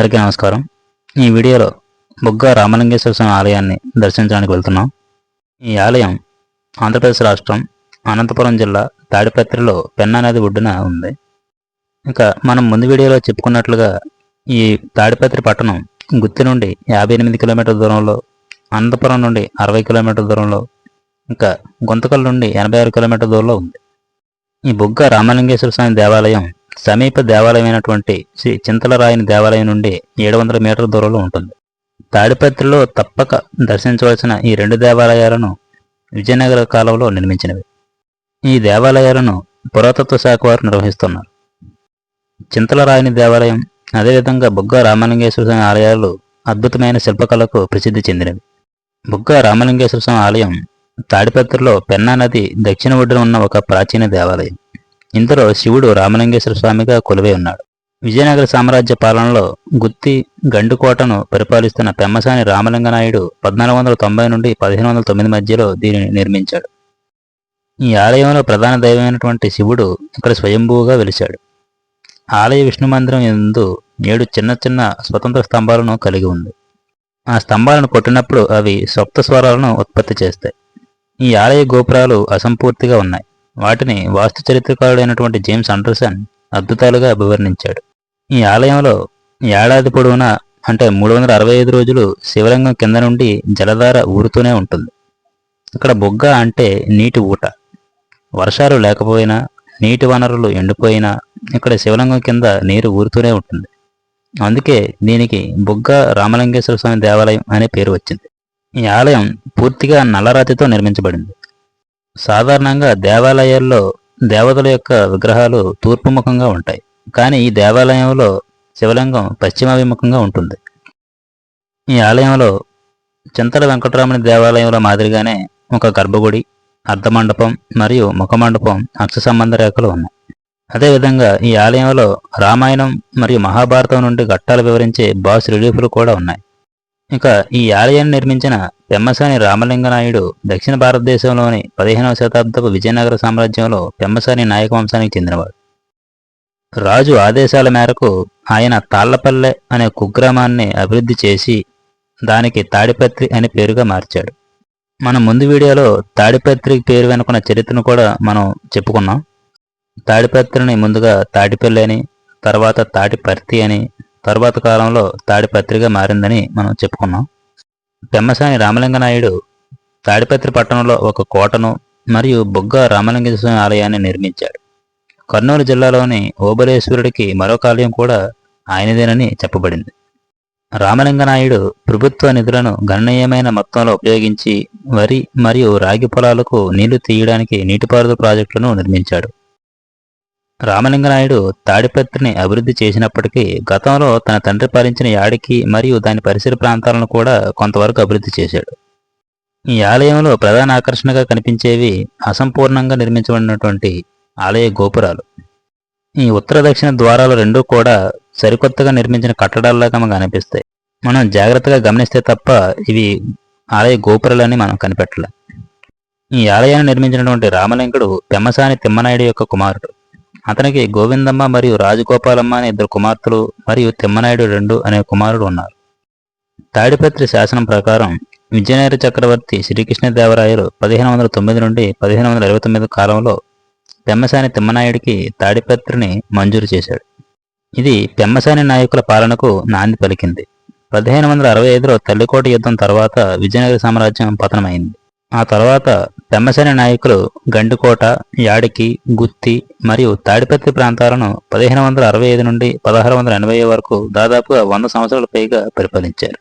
అందరికీ నమస్కారం. ఈ వీడియోలో బుగ్గ రామలింగేశ్వర స్వామి ఆలయాన్ని దర్శించడానికి వెళ్తున్నాం. ఈ ఆలయం ఆంధ్రప్రదేశ్ రాష్ట్రం అనంతపురం జిల్లా తాడిపత్రిలో పెన్నా నది ఒడ్డున ఉంది. ఇక మనం ముందు వీడియోలో చెప్పుకున్నట్లుగా ఈ తాడిపత్రి పట్టణం గుత్తి నుండి 58 కిలోమీటర్ల దూరంలో, అనంతపురం నుండి 60 కిలోమీటర్ల దూరంలో, ఇంకా గుంతకల్ నుండి 86 కిలోమీటర్ల దూరంలో ఉంది. ఈ బుగ్గ రామలింగేశ్వర స్వామి దేవాలయం సమీప దేవాలయమైనటువంటి శ్రీ చింతలరాయని దేవాలయం నుండి 700 మీటర్ల దూరంలో ఉంటుంది. తాడిపత్రిలో తప్పక దర్శించవలసిన ఈ రెండు దేవాలయాలను విజయనగర కాలంలో నిర్మించినవి. ఈ దేవాలయాలను పురాతత్వ శాఖ వారు నిర్వహిస్తున్నారు. చింతలరాయని దేవాలయం, అదేవిధంగా బుగ్గ రామలింగేశ్వర స్వామి ఆలయాలు అద్భుతమైన శిల్పకళకు ప్రసిద్ధి చెందినవి. బుగ్గ రామలింగేశ్వర స్వామి ఆలయం తాడిపత్రిలో పెన్నా నది దక్షిణ ఒడ్డున ఉన్న ఒక ప్రాచీన దేవాలయం. ఇందులో శివుడు రామలింగేశ్వర స్వామిగా కొలువై ఉన్నాడు. విజయనగర సామ్రాజ్య పాలనలో గుత్తి గండుకోటను పరిపాలిస్తున్న పెమ్మసాని రామలింగనాయుడు 1490 నుండి 1509 మధ్యలో దీనిని నిర్మించాడు. ఈ ఆలయంలో ప్రధాన దైవమైనటువంటి శివుడు ఇక్కడ స్వయంభూగా వెలిశాడు. ఆలయ విష్ణు మందిరం యందు 7 చిన్న చిన్న స్వతంత్ర స్తంభాలను కలిగి ఉంది. ఆ స్తంభాలను కొట్టినప్పుడు అవి సప్త స్వరాలను ఉత్పత్తి చేస్తాయి. ఈ ఆలయ గోపురాలు అసంపూర్తిగా ఉన్నాయి. వాటిని వాస్తు చరిత్రకారుడైనటువంటి జేమ్స్ అండర్సన్ అద్భుతాలుగా అభివర్ణించాడు. ఈ ఆలయంలో ఏడాది పొడవునా అంటే 365 రోజులు శివలింగం కింద నుండి జలధార ఊరుతూనే ఉంటుంది. ఇక్కడ బుగ్గ అంటే నీటి ఊట. వర్షాలు లేకపోయినా, నీటి వనరులు ఎండిపోయినా ఇక్కడ శివలింగం కింద నీరు ఊరుతూనే ఉంటుంది. అందుకే దీనికి బుగ్గ రామలింగేశ్వర స్వామి దేవాలయం అనే పేరు వచ్చింది. ఈ ఆలయం పూర్తిగా నల్లరాతితో నిర్మించబడింది. సాధారణంగా దేవాలయాల్లో దేవతల యొక్క విగ్రహాలు తూర్పుముఖంగా ఉంటాయి. కానీ ఈ దేవాలయంలో శివలింగం పశ్చిమాభిముఖంగా ఉంటుంది. ఈ ఆలయంలో చింతల వెంకటరాముని దేవాలయంలో మాదిరిగానే ఒక గర్భగుడి, అర్ధమండపం మరియు ముఖమండపం అక్ష సంబంధ రేఖలు ఉన్నాయి. అదేవిధంగా ఈ ఆలయంలో రామాయణం మరియు మహాభారతం నుండి ఘట్టాలు వివరించే బాస్ రిలీఫ్లు కూడా ఉన్నాయి. ఇక ఈ ఆలయాన్ని నిర్మించిన పెమ్మసాని రామలింగనాయుడు దక్షిణ భారతదేశంలోని 15వ శతాబ్దపు విజయనగర సామ్రాజ్యంలో పెమ్మసాని నాయక వంశానికి చెందినవాడు. రాజు ఆదేశాల మేరకు ఆయన తాళ్లపల్లె అనే కుగ్రామాన్ని అభివృద్ధి చేసి దానికి తాడిపత్రి అనే పేరుగా మార్చాడు. మనం ముందు వీడియోలో తాడిపత్రి పేరు వెనుకున్న చరిత్రను కూడా మనం చెప్పుకున్నాం. తాడిపత్రిని ముందుగా తాటిపల్లి అని, తర్వాత తాటిపర్తి అని, తర్వాత కాలంలో తాడిపత్రిగా మారిందని మనం చెప్పుకున్నాం. పెమ్మసాని రామలింగనాయుడు తాడిపత్రి పట్టణంలో ఒక కోటను మరియు బుగ్గ రామలింగేశ్వర స్వామి ఆలయాన్ని నిర్మించాడు. కర్నూలు జిల్లాలోని ఓబలేశ్వరుడికి మరొక ఆలయం కూడా ఆయనదేనని చెప్పబడింది. రామలింగనాయుడు ప్రభుత్వ నిధులను గణనీయమైన మొత్తంలో ఉపయోగించి వరి మరియు రాగి పొలాలకు నీళ్లు తీయడానికి నీటిపారుదల ప్రాజెక్టులను నిర్మించాడు. రామలింగనాయుడు తాడిపత్రిని అభివృద్ధి చేసినప్పటికీ గతంలో తన తండ్రి పాలించిన యాడికి మరియు దాని పరిసర ప్రాంతాలను కూడా కొంతవరకు అభివృద్ధి చేశాడు. ఈ ఆలయంలో ప్రధాన ఆకర్షణగా కనిపించేవి అసంపూర్ణంగా నిర్మించబడినటువంటి ఆలయ గోపురాలు. ఈ ఉత్తర దక్షిణ ద్వారాలు రెండూ కూడా సరికొత్తగా నిర్మించిన కట్టడాల్లాగా మనకు అనిపిస్తాయి. మనం జాగ్రత్తగా గమనిస్తే తప్ప ఇవి ఆలయ గోపురాలని మనం కనిపెట్టలేం. ఈ ఆలయాన్ని నిర్మించినటువంటి రామలింగుడు పెమ్మసాని తిమ్మనాయుడు యొక్క కుమారుడు. అతనికి గోవిందమ్మ మరియు రాజగోపాలమ్మ అనే 2 కుమార్తెలు మరియు తిమ్మనాయుడు 2 అనే కుమారుడు ఉన్నారు. తాడిపత్రి శాసనం ప్రకారం విజయనగర చక్రవర్తి శ్రీకృష్ణదేవరాయలు 1509 నుండి 1529 కాలంలో పెమ్మసాని తిమ్మనాయుడికి తాడిపత్రిని మంజూరు చేశాడు. ఇది పెమ్మసాని నాయకుల పాలనకు నాంది పలికింది. 1565లో తల్లికోట యుద్ధం తర్వాత విజయనగర సామ్రాజ్యం పతనమైంది. ఆ తర్వాత పెమ్మసాని నాయకులు గండికోట, యాడికి, గుత్తి మరియు తాడిపత్రి ప్రాంతాలను 1565 నుండి 1680 వరకు దాదాపుగా 100 సంవత్సరాల పైగా పరిపాలించారు.